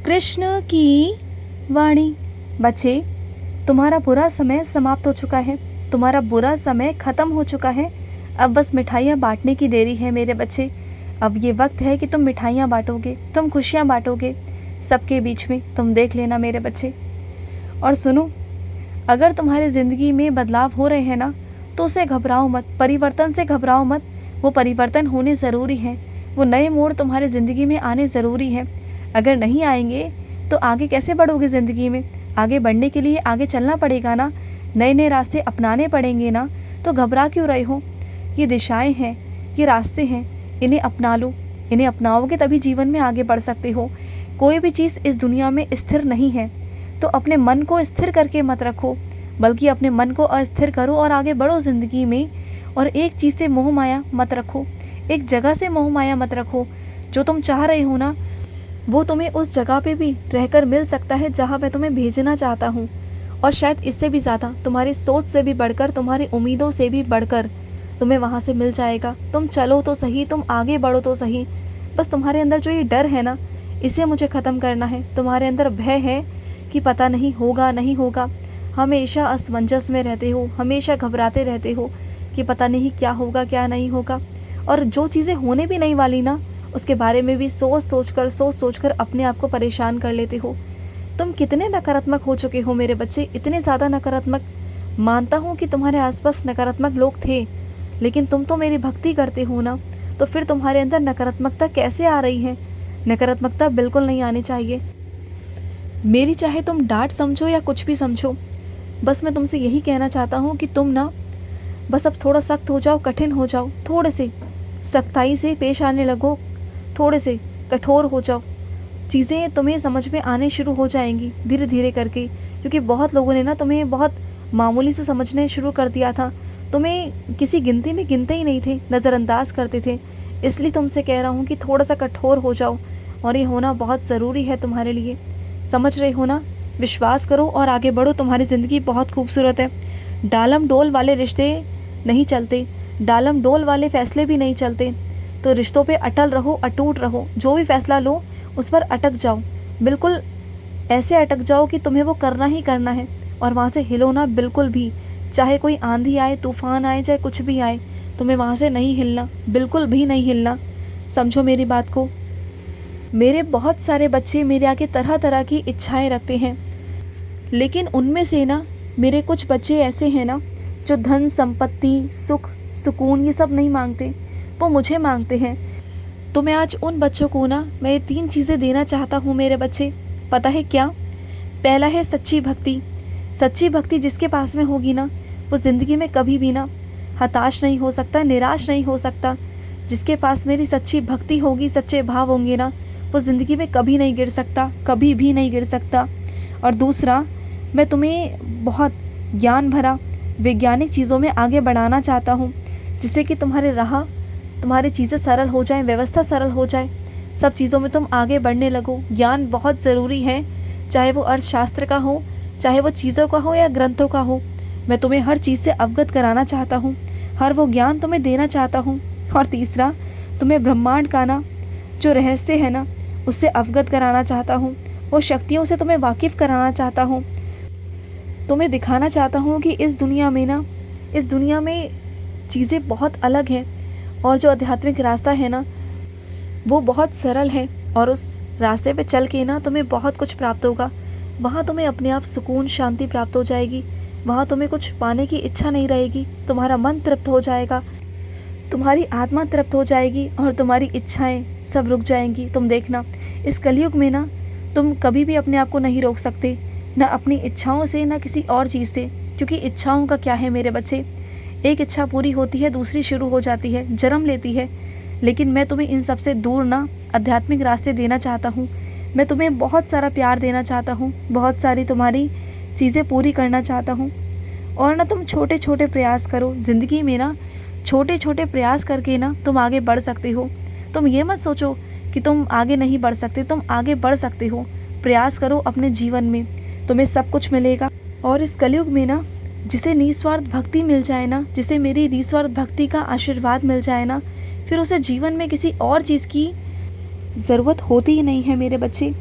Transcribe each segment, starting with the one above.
कृष्ण की वाणी। बच्चे, तुम्हारा बुरा समय समाप्त हो चुका है, तुम्हारा बुरा समय ख़त्म हो चुका है। अब बस मिठाइयाँ बांटने की देरी है मेरे बच्चे। अब ये वक्त है कि तुम मिठाइयाँ बांटोगे, तुम खुशियाँ बांटोगे सबके बीच में। तुम देख लेना मेरे बच्चे। और सुनो, अगर तुम्हारी ज़िंदगी में बदलाव हो रहे हैं ना, तो उससे घबराओ मत, परिवर्तन से घबराओ मत। वो परिवर्तन होने ज़रूरी है, वो नए मोड़ तुम्हारी ज़िंदगी में आने ज़रूरी है। अगर नहीं आएंगे तो आगे कैसे बढ़ोगे ज़िंदगी में? आगे बढ़ने के लिए आगे चलना पड़ेगा ना, नए नए रास्ते अपनाने पड़ेंगे ना। तो घबरा क्यों रहे हो? ये दिशाएं हैं, ये रास्ते हैं, इन्हें अपना लो। इन्हें अपनाओगे तभी जीवन में आगे बढ़ सकते हो। कोई भी चीज़ इस दुनिया में स्थिर नहीं है, तो अपने मन को स्थिर करके मत रखो, बल्कि अपने मन को अस्थिर करो और आगे बढ़ो ज़िंदगी में। और एक चीज़ से मोह माया मत रखो, एक जगह से मोह माया मत रखो। जो तुम चाह रहे हो ना, वो तुम्हें उस जगह पे भी रहकर मिल सकता है जहाँ मैं तुम्हें भेजना चाहता हूँ। और शायद इससे भी ज़्यादा, तुम्हारी सोच से भी बढ़कर, तुम्हारी उम्मीदों से भी बढ़कर तुम्हें वहाँ से मिल जाएगा। तुम चलो तो सही, तुम आगे बढ़ो तो सही। बस तुम्हारे अंदर जो ये डर है ना, इसे मुझे ख़त्म करना है। तुम्हारे अंदर भय है कि पता नहीं होगा नहीं होगा, हमेशा असमंजस में रहते हो, हमेशा घबराते रहते हो कि पता नहीं क्या होगा क्या नहीं होगा। और जो चीज़ें होने भी नहीं वाली ना, उसके बारे में भी सोच सोच कर अपने आप को परेशान कर लेते हो। तुम कितने नकारात्मक हो चुके हो मेरे बच्चे, इतने ज़्यादा नकारात्मक। मानता हूँ कि तुम्हारे आसपास नकारात्मक लोग थे, लेकिन तुम तो मेरी भक्ति करते हो ना, तो फिर तुम्हारे अंदर नकारात्मकता कैसे आ रही है? नकारात्मकता बिल्कुल नहीं आनी चाहिए। मेरी चाहे तुम डांट समझो या कुछ भी समझो, बस मैं तुमसे यही कहना चाहता हूँ कि तुम ना बस अब थोड़ा सख्त हो जाओ, कठिन हो जाओ, थोड़े से सख्ताई से पेश आने लगो, थोड़े से कठोर हो जाओ। चीज़ें तुम्हें समझ में आने शुरू हो जाएंगी धीरे धीरे करके, क्योंकि बहुत लोगों ने ना तुम्हें बहुत मामूली से समझने शुरू कर दिया था। तुम्हें किसी गिनती में गिनते ही नहीं थे, नज़रअंदाज करते थे। इसलिए तुमसे कह रहा हूँ कि थोड़ा सा कठोर हो जाओ, और ये होना बहुत ज़रूरी है तुम्हारे लिए। समझ रहे हो ना? विश्वास करो और आगे बढ़ो, तुम्हारी ज़िंदगी बहुत खूबसूरत है। डालम डोल वाले रिश्ते नहीं चलते, डालम डोल वाले फैसले भी नहीं चलते। तो रिश्तों पे अटल रहो, अटूट रहो। जो भी फैसला लो उस पर अटक जाओ, बिल्कुल ऐसे अटक जाओ कि तुम्हें वो करना ही करना है, और वहाँ से हिलो ना बिल्कुल भी। चाहे कोई आंधी आए, तूफान आए, चाहे कुछ भी आए, तुम्हें वहाँ से नहीं हिलना, बिल्कुल भी नहीं हिलना। समझो मेरी बात को। मेरे बहुत सारे बच्चे मेरे आगे तरह तरह की इच्छाएं रखते हैं, लेकिन उनमें से ना मेरे कुछ बच्चे ऐसे हैं ना, जो धन संपत्ति, सुख, सुकून ये सब नहीं मांगते, वो मुझे मांगते हैं। तो मैं आज उन बच्चों को ना मैं ये 3 चीज़ें देना चाहता हूँ मेरे बच्चे। पता है क्या? पहला है सच्ची भक्ति। सच्ची भक्ति जिसके पास में होगी ना, वो ज़िंदगी में कभी भी ना हताश नहीं हो सकता, निराश नहीं हो सकता। जिसके पास मेरी सच्ची भक्ति होगी, सच्चे भाव होंगे ना, वो ज़िंदगी में कभी नहीं गिर सकता, कभी भी नहीं गिर सकता। और दूसरा, मैं तुम्हें बहुत ज्ञान भरा वैज्ञानिक चीज़ों में आगे बढ़ाना चाहता हूँ, जिससे कि तुम्हारी चीज़ें सरल हो जाएं, व्यवस्था सरल हो जाए, सब चीज़ों में तुम आगे बढ़ने लगो। ज्ञान बहुत ज़रूरी है, चाहे वो अर्थशास्त्र का हो, चाहे वो चीज़ों का हो या ग्रंथों का हो। मैं तुम्हें हर चीज़ से अवगत कराना चाहता हूँ, हर वो ज्ञान तुम्हें देना चाहता हूँ। और तीसरा, तुम्हें ब्रह्मांड का ना जो रहस्य है ना, उससे अवगत कराना चाहता हूँ, वो शक्तियों से तुम्हें वाकिफ़ कराना चाहता हूँ। तुम्हें दिखाना चाहता हूँ कि इस दुनिया में चीज़ें बहुत अलग हैं, और जो आध्यात्मिक रास्ता है ना, वो बहुत सरल है, और उस रास्ते पे चल के ना तुम्हें बहुत कुछ प्राप्त होगा। वहाँ तुम्हें अपने आप सुकून, शांति प्राप्त हो जाएगी। वहाँ तुम्हें कुछ पाने की इच्छा नहीं रहेगी, तुम्हारा मन तृप्त हो जाएगा, तुम्हारी आत्मा तृप्त हो जाएगी, और तुम्हारी इच्छाएं सब रुक जाएंगी। तुम देखना, इस कलयुग में ना तुम कभी भी अपने आप को नहीं रोक सकते, ना अपनी इच्छाओं से, ना किसी और चीज़ से। क्योंकि इच्छाओं का क्या है मेरे बच्चे, एक इच्छा पूरी होती है, दूसरी शुरू हो जाती है, जन्म लेती है। लेकिन मैं तुम्हें इन सब से दूर ना आध्यात्मिक रास्ते देना चाहता हूँ। मैं तुम्हें बहुत सारा प्यार देना चाहता हूँ, बहुत सारी तुम्हारी चीज़ें पूरी करना चाहता हूँ। और ना तुम छोटे छोटे प्रयास करो ज़िंदगी में ना, छोटे छोटे प्रयास करके ना तुम आगे बढ़ सकते हो। तुम ये मत सोचो कि तुम आगे नहीं बढ़ सकते, तुम आगे बढ़ सकते हो। प्रयास करो अपने जीवन में, तुम्हें सब कुछ मिलेगा। और इस कलयुग में ना जिसे निस्वार्थ भक्ति मिल जाए ना, जिसे मेरी निस्वार्थ भक्ति का आशीर्वाद मिल जाए ना, फिर उसे जीवन में किसी और चीज़ की ज़रूरत होती ही नहीं है मेरे बच्चे।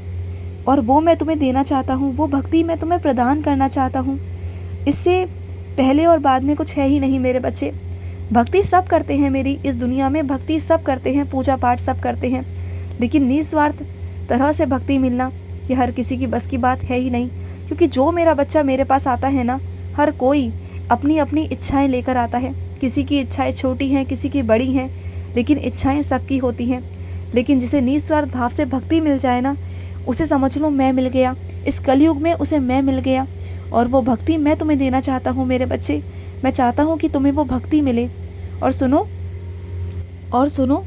और वो मैं तुम्हें देना चाहता हूँ, वो भक्ति मैं तुम्हें प्रदान करना चाहता हूँ। इससे पहले और बाद में कुछ है ही नहीं मेरे बच्चे। भक्ति सब करते हैं मेरी इस दुनिया में, भक्ति सब करते हैं, पूजा पाठ सब करते हैं, लेकिन निस्वार्थ तरह से भक्ति मिलना ये हर किसी की बस की बात है ही नहीं। क्योंकि जो मेरा बच्चा मेरे पास आता है ना, हर कोई अपनी अपनी इच्छाएं लेकर आता है। किसी की इच्छाएं छोटी हैं, किसी की बड़ी हैं, लेकिन इच्छाएं सबकी होती हैं। लेकिन जिसे निस्वार्थ भाव से भक्ति मिल जाए ना, उसे समझ लो मैं मिल गया। इस कलयुग में उसे मैं मिल गया, और वो भक्ति मैं तुम्हें देना चाहता हूँ मेरे बच्चे। मैं चाहता हूँ कि तुम्हें वो भक्ति मिले। और सुनो,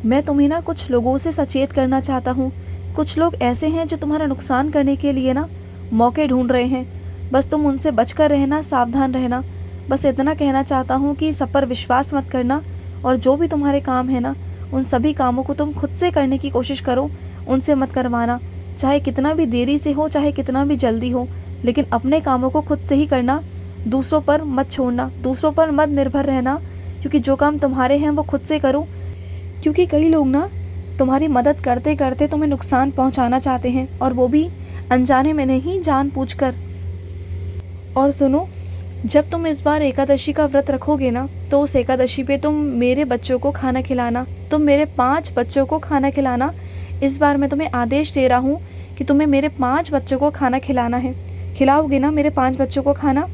मैं तुम्हें ना कुछ लोगों से सचेत करना चाहता हूँ। कुछ लोग ऐसे हैं जो तुम्हारा नुकसान करने के लिए ना मौके ढूंढ रहे हैं। बस तुम उनसे बचकर रहना, सावधान रहना। बस इतना कहना चाहता हूँ कि सब पर विश्वास मत करना, और जो भी तुम्हारे काम है ना, उन सभी कामों को तुम खुद से करने की कोशिश करो, उनसे मत करवाना। चाहे कितना भी देरी से हो, चाहे कितना भी जल्दी हो, लेकिन अपने कामों को खुद से ही करना। दूसरों पर मत छोड़ना, दूसरों पर मत निर्भर रहना, क्योंकि जो काम तुम्हारे हैं वो खुद से करो। क्योंकि कई लोग ना तुम्हारी मदद करते करते तुम्हें नुकसान पहुंचाना चाहते हैं, और वो भी अनजाने में नहीं, जानबूझकर। और सुनो, जब तुम इस बार एकादशी का व्रत रखोगे ना, तो उस एकादशी पे तुम मेरे बच्चों को खाना खिलाना। तुम मेरे 5 बच्चों को खाना खिलाना। इस बार मैं तुम्हें आदेश दे रहा हूँ कि तुम्हें मेरे 5 बच्चों को खाना खिलाना है। खिलाओगे ना मेरे 5 बच्चों को खाना?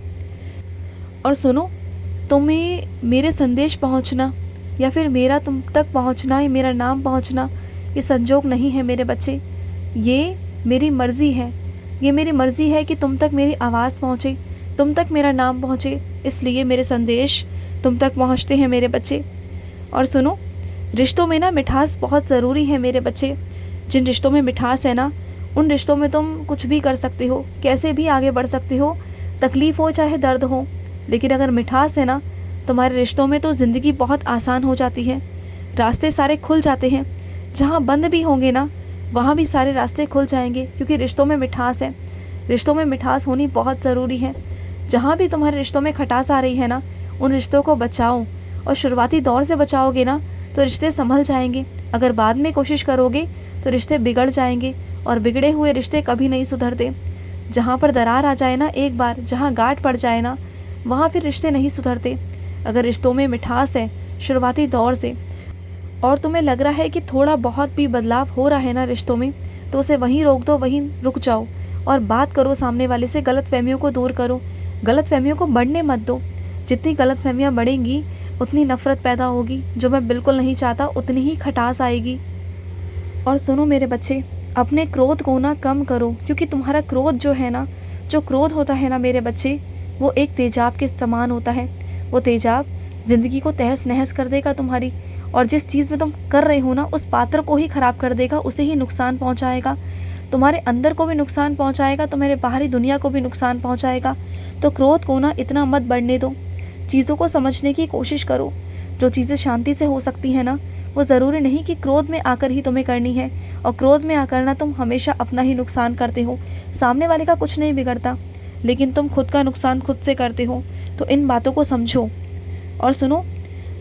और सुनो, तुम्हें मेरे संदेश पहुँचना या फिर मेरा तुम तक पहुँचना, या मेरा नाम पहुँचना, ये संजोग नहीं है मेरे बच्चे। ये मेरी मर्ज़ी है। ये मेरी मर्ज़ी है कि तुम तक मेरी आवाज़ पहुँचे, तुम तक मेरा नाम पहुँचे, इसलिए मेरे संदेश तुम तक पहुँचते हैं मेरे बच्चे। और सुनो, रिश्तों में ना मिठास बहुत ज़रूरी है मेरे बच्चे। जिन रिश्तों में मिठास है ना, उन रिश्तों में तुम कुछ भी कर सकते हो, कैसे भी आगे बढ़ सकते हो, तकलीफ़ हो चाहे दर्द हो। लेकिन अगर मिठास है ना तुम्हारे रिश्तों में, तो ज़िंदगी बहुत आसान हो जाती है। रास्ते सारे खुल जाते हैं। जहाँ बंद भी होंगे ना, वहाँ भी सारे रास्ते खुल जाएंगे, क्योंकि रिश्तों में मिठास है। रिश्तों में मिठास होनी बहुत ज़रूरी है। जहाँ भी तुम्हारे रिश्तों में खटास आ रही है ना, उन रिश्तों को बचाओ। और शुरुआती दौर से बचाओगे ना, तो रिश्ते संभल जाएंगे। अगर बाद में कोशिश करोगे तो रिश्ते बिगड़ जाएंगे, और बिगड़े हुए रिश्ते कभी नहीं सुधरते। जहाँ पर दरार आ जाए ना एक बार, जहाँ गांठ पड़ जाए ना, वहाँ फिर रिश्ते नहीं सुधरते। अगर रिश्तों में मिठास है शुरुआती दौर से, और तुम्हें लग रहा है कि थोड़ा बहुत भी बदलाव हो रहा है ना रिश्तों में, तो उसे वहीं रोक दो, वहीं रुक जाओ और बात करो सामने वाले से। गलतफहमियों को दूर करो, गलतफहमियों को बढ़ने मत दो। जितनी गलतफहमियाँ बढ़ेंगी उतनी नफ़रत पैदा होगी, जो मैं बिल्कुल नहीं चाहता, उतनी ही खटास आएगी। और सुनो मेरे बच्चे, अपने क्रोध को ना कम करो, क्योंकि तुम्हारा क्रोध जो है ना, जो क्रोध होता है ना मेरे बच्चे, वो एक तेजाब के समान होता है। वो तेजाब ज़िंदगी को तहस नहस कर देगा तुम्हारी, और जिस चीज़ में तुम कर रहे हो ना, उस पात्र को ही ख़राब कर देगा, उसे ही नुकसान पहुंचाएगा। तुम्हारे अंदर को भी नुकसान पहुंचाएगा, तुम्हारे बाहरी दुनिया को भी नुकसान पहुंचाएगा। तो क्रोध को ना इतना मत बढ़ने दो। चीज़ों को समझने की कोशिश करो। जो चीज़ें शांति से हो सकती है ना, वो ज़रूरी नहीं कि क्रोध में आकर ही तुम्हें करनी है। और क्रोध में आकर ना तुम हमेशा अपना ही नुकसान करते हो। सामने वाले का कुछ नहीं बिगड़ता, लेकिन तुम खुद का नुकसान खुद से करते हो। तो इन बातों को समझो। और सुनो,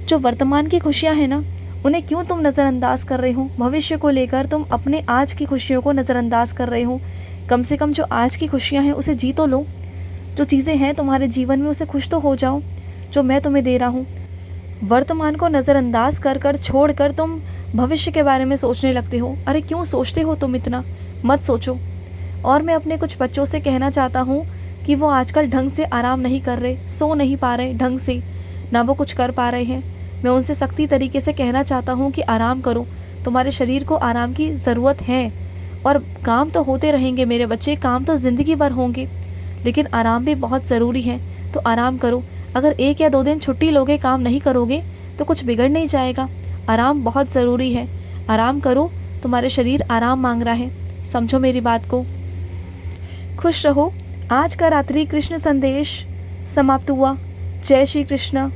जो वर्तमान की खुशियाँ हैं ना, उन्हें क्यों तुम नज़रअंदाज कर रहे हो? भविष्य को लेकर तुम अपने आज की खुशियों को नज़रअंदाज कर रहे हो। कम से कम जो आज की खुशियाँ हैं उसे जी तो लो। जो चीज़ें हैं तुम्हारे जीवन में, उसे खुश तो हो जाओ, जो मैं तुम्हें दे रहा हूँ। वर्तमान को नज़रअंदाज कर कर छोड़ कर तुम भविष्य के बारे में सोचने लगते हो। अरे क्यों सोचते हो तुम इतना? मत सोचो। और मैं अपने कुछ बच्चों से कहना चाहता हूँ कि वो आजकल ढंग से आराम नहीं कर रहे, सो नहीं पा रहे ढंग से, ना वो कुछ कर पा रहे हैं। मैं उनसे सख्ती तरीके से कहना चाहता हूँ कि आराम करो। तुम्हारे शरीर को आराम की ज़रूरत है। और काम तो होते रहेंगे मेरे बच्चे, काम तो ज़िंदगी भर होंगे, लेकिन आराम भी बहुत ज़रूरी है। तो आराम करो। अगर 1 या 2 दिन छुट्टी लोगे, काम नहीं करोगे, तो कुछ बिगड़ नहीं जाएगा। आराम बहुत ज़रूरी है। आराम करो, तुम्हारे शरीर आराम मांग रहा है। समझो मेरी बात को। खुश रहो। आज का रात्रि कृष्ण संदेश समाप्त हुआ। जय श्री कृष्ण।